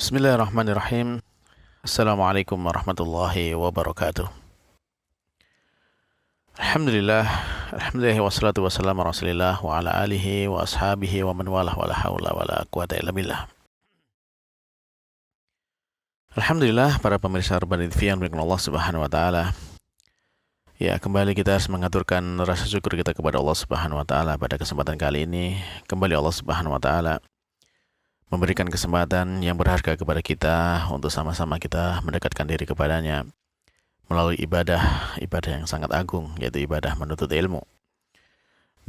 Bismillahirrahmanirrahim. Assalamualaikum warahmatullahi wabarakatuh. Alhamdulillah, alhamdulillah wassalatu wassalamu ala Rasulillah wa ala alihi wa ashabihi wa man walah wala haula wala quwata illa billah. Alhamdulillah, para pemirsa Urban TV yang dimuliakan Allah Subhanahu wa taala. Ya, kembali kita harus mengaturkan rasa syukur kita kepada Allah Subhanahu wa taala pada kesempatan kali ini. Kembali Allah Subhanahu wa taala memberikan kesempatan yang berharga kepada kita untuk sama-sama kita mendekatkan diri kepadanya melalui ibadah yang sangat agung, yaitu ibadah menuntut ilmu.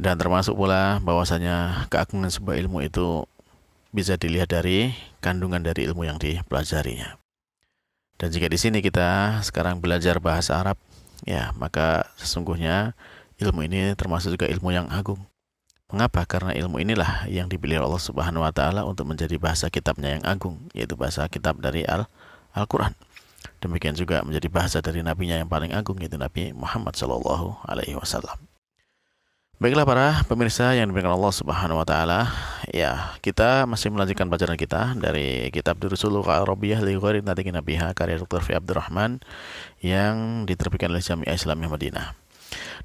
Dan termasuk pula bahwasanya keagungan sebuah ilmu itu bisa dilihat dari kandungan dari ilmu yang dipelajarinya. Dan jika di sini kita sekarang belajar bahasa Arab, ya, maka sesungguhnya ilmu ini termasuk juga ilmu yang agung. Mengapa? Karena ilmu inilah yang dipilih Allah Subhanahu wa taala untuk menjadi bahasa kitabnya yang agung, yaitu bahasa kitab dari Al-Qur'an. Demikian juga menjadi bahasa dari nabinya yang paling agung, yaitu Nabi Muhammad sallallahu alaihi wasallam. Baiklah para pemirsa yang dimuliakan Allah Subhanahu wa taala, ya, kita masih melanjutkan bacaan kita dari kitab Durusul Arabiyah li ghairi natiqin biha karya Dr. Fi Abdurrahman yang diterbitkan oleh Jami'ah Islamiyah Madinah.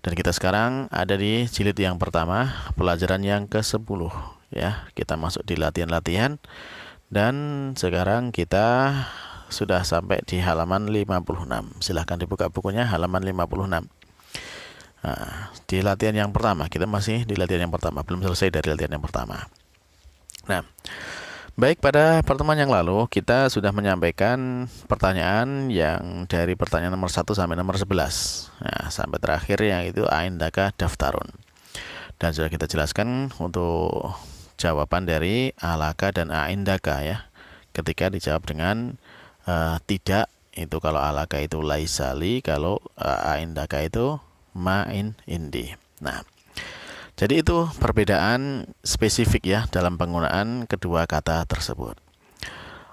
Dan kita sekarang ada di jilid yang pertama, pelajaran yang ke-10, ya. Kita masuk di latihan-latihan dan sekarang kita sudah sampai di halaman 56. Silahkan dibuka bukunya, halaman 56. Nah, di latihan yang pertama, kita masih di latihan yang pertama, belum selesai dari latihan yang pertama. Nah, baik, pada pertemuan yang lalu kita sudah menyampaikan pertanyaan yang dari pertanyaan nomor 1 sampai nomor 11. Nah, sampai terakhir yang itu aindaka daftarun. Dan sudah kita jelaskan untuk jawaban dari alaka dan aindaka, ya. Ketika dijawab dengan tidak, itu kalau alaka itu laisali, kalau aindaka itu ma'in indi. Nah, jadi itu perbedaan spesifik, ya, dalam penggunaan kedua kata tersebut.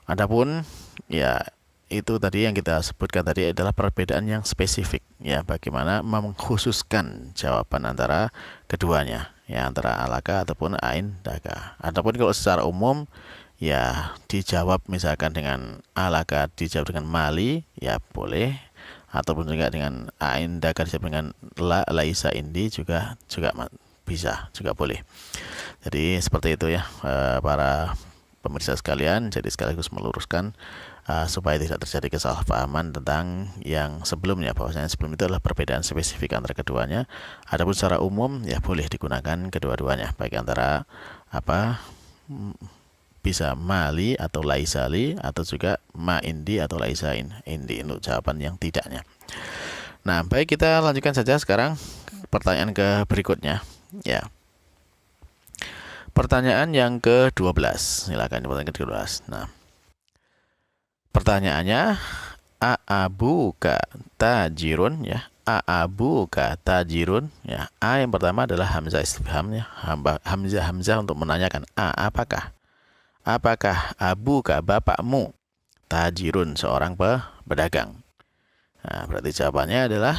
Adapun, ya, itu tadi yang kita sebutkan tadi adalah perbedaan yang spesifik, ya, bagaimana mengkhususkan jawaban antara keduanya, ya, antara alaka ataupun aindaka. Adapun kalau secara umum, ya, dijawab misalkan dengan alaka dijawab dengan mali, ya, boleh, ataupun juga dengan aindaka dijawab dengan laisa indi juga bisa, juga boleh. Jadi seperti itu, ya, para pemirsa sekalian. Jadi sekaligus meluruskan supaya tidak terjadi kesalahpahaman tentang yang sebelumnya, bahwasanya sebelum itu adalah perbedaan spesifik antara keduanya. Adapun secara umum, ya, boleh digunakan kedua-duanya, baik antara bisa mali atau laisali, atau juga ma indi atau laisa indi untuk jawaban yang tidaknya. Nah, baik, kita lanjutkan saja sekarang pertanyaan ke berikutnya, ya. Pertanyaan yang ke-12. Silakan pertanyaan ke-12. Nah, pertanyaannya, a'abuka tajirun, ya. A'abuka tajirun, ya. A yang pertama adalah hamzah istifham, ya. Hamzah untuk menanyakan. Apakah abuka bapakmu tajirun seorang pedagang. Nah, berarti jawabannya adalah,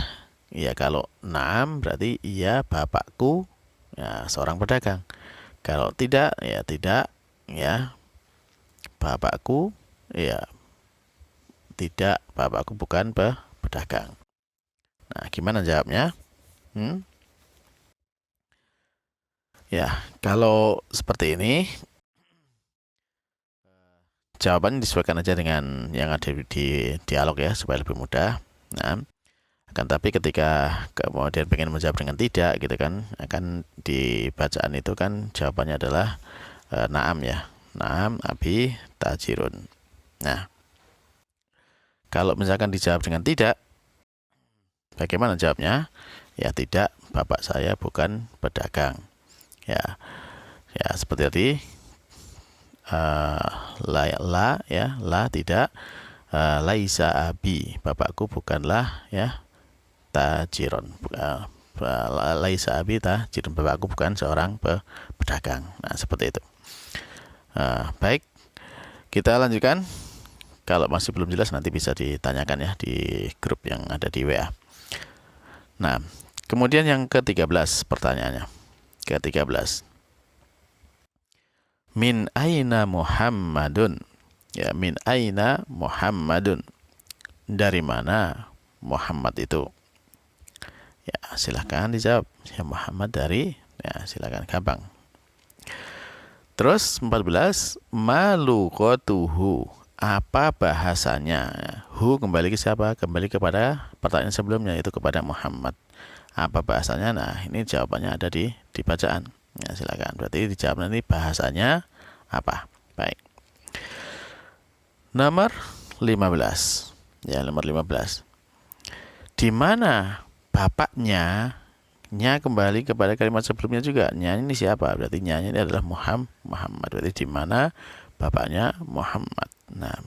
ya, kalau na'am berarti iya, bapakku, ya, seorang pedagang. Kalau tidak, ya tidak, ya, bapakku, ya, tidak, bapakku bukan pedagang. Nah, gimana jawabnya? Ya, kalau seperti ini, jawaban disesuaikan aja dengan yang ada di dialog, ya, supaya lebih mudah. Nah, akan tapi ketika kemudian pengen menjawab dengan tidak, gitu kan, akan di bacaan itu kan jawabannya adalah na'am, ya. Na'am abi tajirun. Nah, kalau misalkan dijawab dengan tidak, bagaimana jawabnya? Ya, tidak, bapak saya bukan pedagang. Ya, seperti tadi, la tidak, laisa abi, bapakku bukanlah, ya, tajiron, laisa abi tajiron, bapakku bukan seorang pedagang. Nah, seperti itu. Baik, kita lanjutkan. Kalau masih belum jelas nanti bisa ditanyakan, ya, di grup yang ada di WA. Nah, kemudian yang ke-13 pertanyaannya. Ke-13. Min aina Muhammadun? Ya, min aina Muhammadun. Dari mana Muhammad itu? Ya, silahkan dijawab. Ya, Muhammad dari, ya silahkan gampang. Terus 14, maluqatuhu. Apa bahasanya? Hu kembali ke siapa? Kembali kepada pertanyaan sebelumnya, itu kepada Muhammad. Apa bahasanya? Nah, ini jawabannya ada di bacaan. Ya, silakan. Berarti dijawab nanti bahasanya apa? Baik. Nomor 15. Ya, nomor 15. Di mana bapaknya? Nya kembali kepada kalimat sebelumnya juga. Nya ini siapa? Berarti nya ini adalah Muhammad. Berarti di mana bapaknya Muhammad? Nah,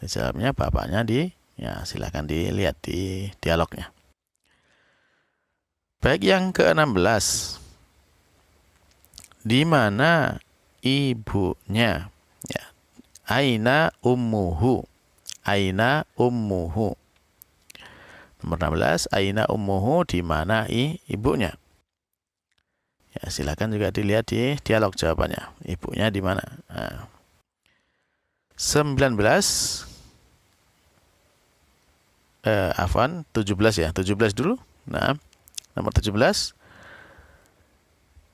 jawabnya bapaknya di, ya silakan dilihat di dialognya. Baik, yang ke-16. Di mana ibunya? Ya. Aina ummuhu. Aina ummuhu. Nomor 16, aina ummuhu, di mana ibunya? Ya, silakan juga dilihat di dialog jawabannya. Ibunya di mana? Nah. 19 afwan, 17 ya. 17 dulu. Nah, nomor 17.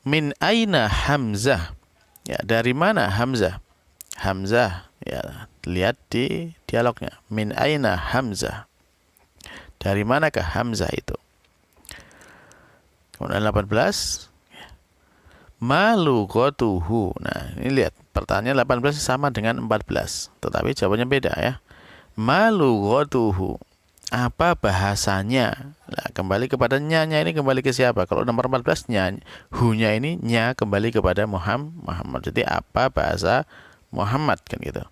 Min aina Hamzah. Ya, dari mana Hamzah? Hamzah, ya, lihat di dialognya. Min aina Hamzah. Dari manakah Hamzah itu? Kemudian 18. Maluqatuhu. Nah, ini lihat. Pertanyaan 18 sama dengan 14. Tetapi jawabannya beda ya. Maluqatuhu. Apa bahasanya? Nah, kembali kepada nya ini kembali ke siapa? Kalau nomor 14 nya, hu-nya ini nya kembali kepada Muhammad. Jadi apa bahasa Muhammad kan gitu.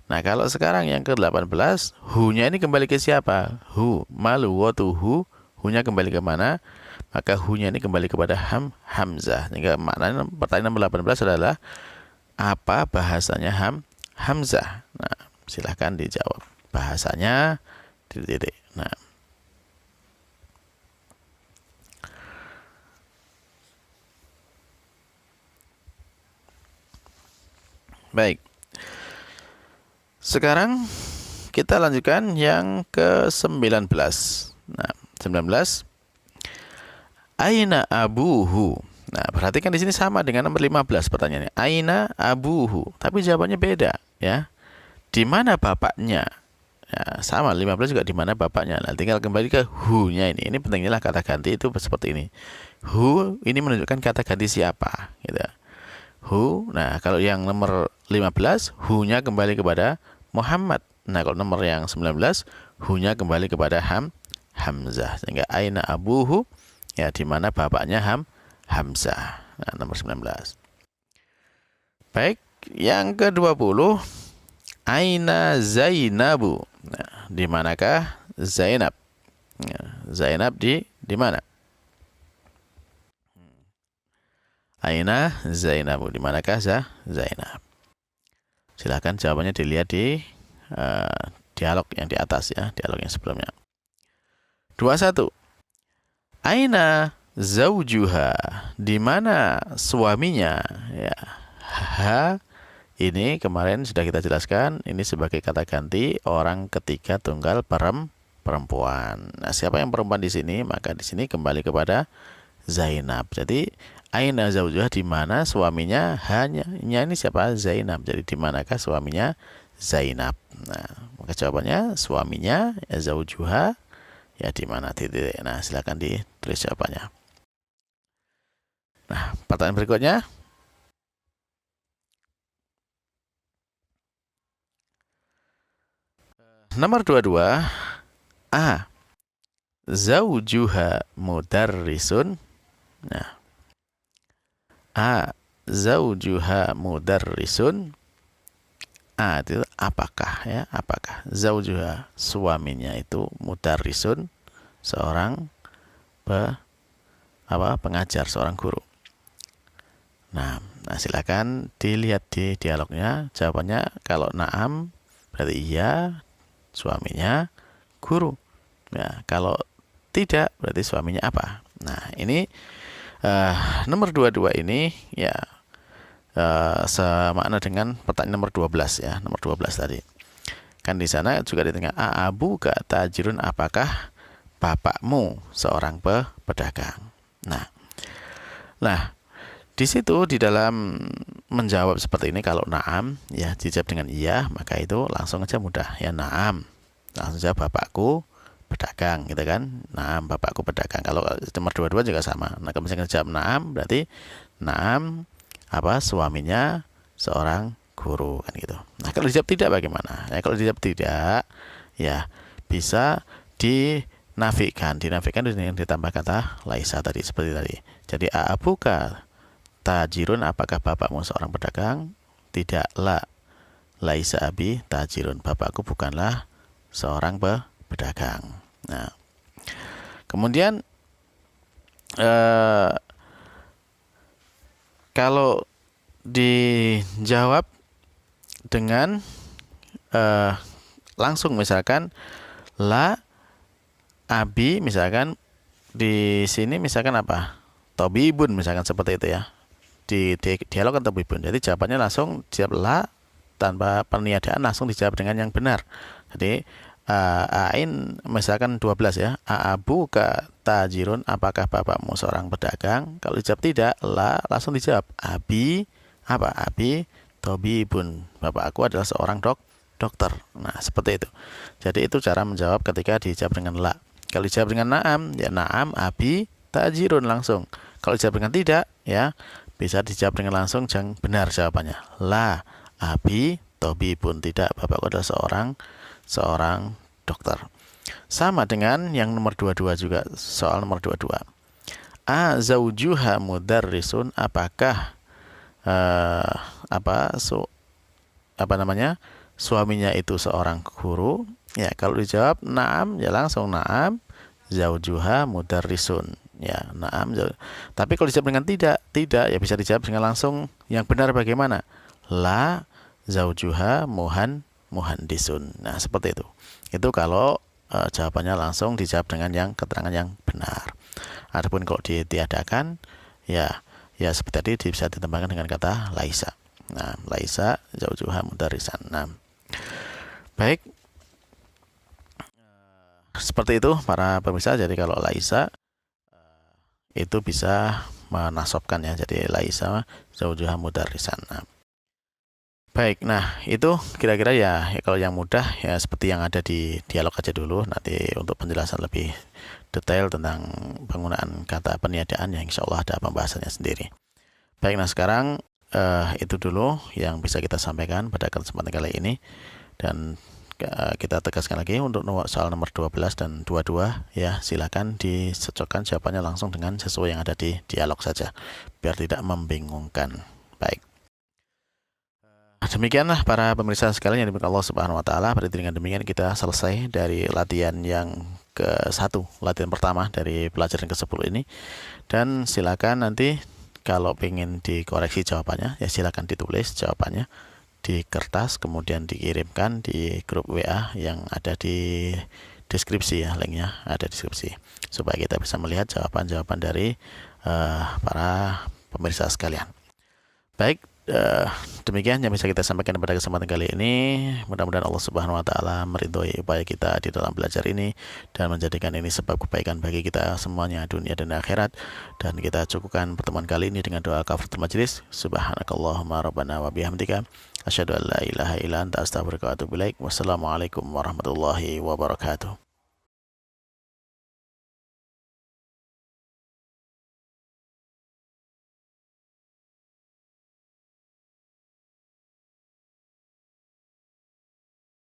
Nah, kalau sekarang yang ke-18, hu-nya ini kembali ke siapa? Hu, maluqatuhu, hu-nya kembali ke mana? Maka hu-nya ini kembali kepada Hamzah. Sehingga maknanya pertanyaan nomor 18 adalah apa bahasanya Hamzah? Nah, silahkan dijawab. Bahasanya titik-titik. Nah, baik. Sekarang kita lanjutkan yang ke-19. Nah, 19. Aina abuhu. Nah, perhatikan di sini sama dengan nomor 15 pertanyaannya. Aina abuhu. Tapi jawabannya beda, ya. Di mana bapaknya? Ya, sama 15 juga di mana bapaknya. Nah, tinggal kembali ke hu-nya ini. Ini pentingnya lah kata ganti itu seperti ini. Hu ini menunjukkan kata ganti siapa, gitu. Hu. Nah, kalau yang nomor 15, hu-nya kembali kepada Muhammad. Nah, kalau nomor yang 19, hu-nya kembali kepada Hamzah. Sehingga aina abuhu, ya di mana bapaknya Hamzah. Nah, nomor 19. Baik, yang ke-20, aina Zainabu. Nah, di manakah Zainab? Ya, Zainab di mana? Aina Zainabu, di manakah Zainab? Silahkan jawabannya dilihat di dialog yang di atas ya, dialog yang sebelumnya. 21. Aina zaujuha, di mana suaminya? Ya. Ha, ini kemarin sudah kita jelaskan, ini sebagai kata ganti orang ketiga tunggal perempuan. Nah, siapa yang perempuan di sini? Maka di sini kembali kepada Zainab. Jadi aina zaujuha, di mana suaminya? Hanya ini siapa? Zainab. Jadi di manakah suaminya Zainab? Nah, maka jawabannya suaminya ya zaujuha, ya di mana titik. Nah, silakan ditulis jawabannya. Nah, pertanyaan berikutnya. Nomor 22. A. Zaujuha mudarrisun. Nah, A. Zaujuha mudarrisun. A itu apakah ya? Apakah zaujuha, suaminya itu, mudarrisun, seorang pengajar, seorang guru. Nah, silakan dilihat di dialognya. Jawabannya kalau na'am berarti iya, suaminya guru. Ya, kalau tidak berarti suaminya apa? Nah, ini nomor 22 ini ya semakna dengan pertanyaan nomor 12 ya, nomor 12 tadi. Kan di sana juga ditanya, abuka tajirun, apakah bapakmu seorang pedagang. Nah, di situ di dalam menjawab seperti ini, kalau na'am ya dijawab dengan iya, maka itu langsung aja mudah ya, na'am. Langsung jawab bapakku pedagang gitu kan. Na'am, bapakku pedagang. Kalau nomor 22 juga sama. Nah, kalau misalnya jawab na'am, berarti na'am suaminya seorang guru kan gitu. Nah, kalau dijawab tidak bagaimana? Ya, kalau dijawab tidak ya bisa dinafikan dengan ditambah kata laisa tadi, seperti tadi. Jadi abuka tajirun, apakah bapakmu seorang pedagang? Tidak, la laisa abi tajirun, bapakku bukanlah seorang pedagang. Nah, kemudian kalau dijawab dengan langsung, misalkan la abi, misalkan di sini misalkan apa, tobibun misalkan, seperti itu ya, di dialog kan tobibun, jadi jawabannya langsung jawab la tanpa peniadaan, langsung dijawab dengan yang benar. Jadi ain misalkan 12 ya, abuka tajirun, apakah bapakmu seorang pedagang? Kalau dijawab tidak, la langsung dijawab abi apa, abi tobibun, bapak aku adalah seorang dokter. Nah, seperti itu. Jadi itu cara menjawab ketika dijawab dengan la. Kalau dijawab dengan na'am, ya na'am abi tajirun langsung. Kalau dijawab dengan tidak, ya bisa dijawab dengan langsung yang benar jawabannya. La abi tobibun, tidak, bapakku adalah seorang dokter. Sama dengan yang nomor 22 juga, soal nomor 22. Zaujuha mudarrisun, apakah suaminya itu seorang guru? Ya, kalau dijawab na'am, ya langsung na'am zaujuha mudarrisun. Ya, na'am. Tapi kalau dijawab dengan tidak, ya bisa dijawab dengan langsung yang benar bagaimana? La zaujuha muhandisun. Nah, seperti itu. Itu kalau jawabannya langsung dijawab dengan yang keterangan yang benar. Adapun kalau ditiadakan, ya seperti tadi bisa ditambahkan dengan kata laisa. Nah, laisa zaujuha mudarrisan. Nah, baik, seperti itu para pemirsa. Jadi kalau laisa itu bisa menasabkan ya, jadi laisa zaujuha mudarrisan. Nah, baik, nah itu kira-kira ya kalau yang mudah ya seperti yang ada di dialog aja dulu. Nanti untuk penjelasan lebih detail tentang penggunaan kata peniadaan ya insya Allah ada pembahasannya sendiri. Baik, nah sekarang itu dulu yang bisa kita sampaikan pada kesempatan kali ini. Dan kita tegaskan lagi untuk soal nomor 12 dan 22 ya, silakan dicocokkan jawabannya langsung dengan sesuai yang ada di dialog saja, biar tidak membingungkan. Baik. Demikianlah para pemirsa sekalian yang dimuliakan Allah Subhanahu wa taala. Berarti dengan demikian kita selesai dari latihan yang ke-1, latihan pertama dari pelajaran ke-10 ini. Dan silakan nanti kalau ingin dikoreksi jawabannya, ya silakan ditulis jawabannya di kertas, kemudian dikirimkan di grup WA yang ada di deskripsi ya, linknya ada di deskripsi, supaya kita bisa melihat jawaban-jawaban dari para pemirsa sekalian. Baik, demikian yang bisa kita sampaikan pada kesempatan kali ini. Mudah-mudahan Allah Subhanahu wa taala meridhoi upaya kita di dalam belajar ini dan menjadikan ini sebab kebaikan bagi kita semuanya dunia dan akhirat. Dan kita cukupkan pertemuan kali ini dengan doa kafaratul majelis. Subhanakallahumma rabbana wa bihamdika asyhadu an la ilaha illa anta astaghfiruka wa atubu ilaik. Wassalamualaikum warahmatullahi wabarakatuh.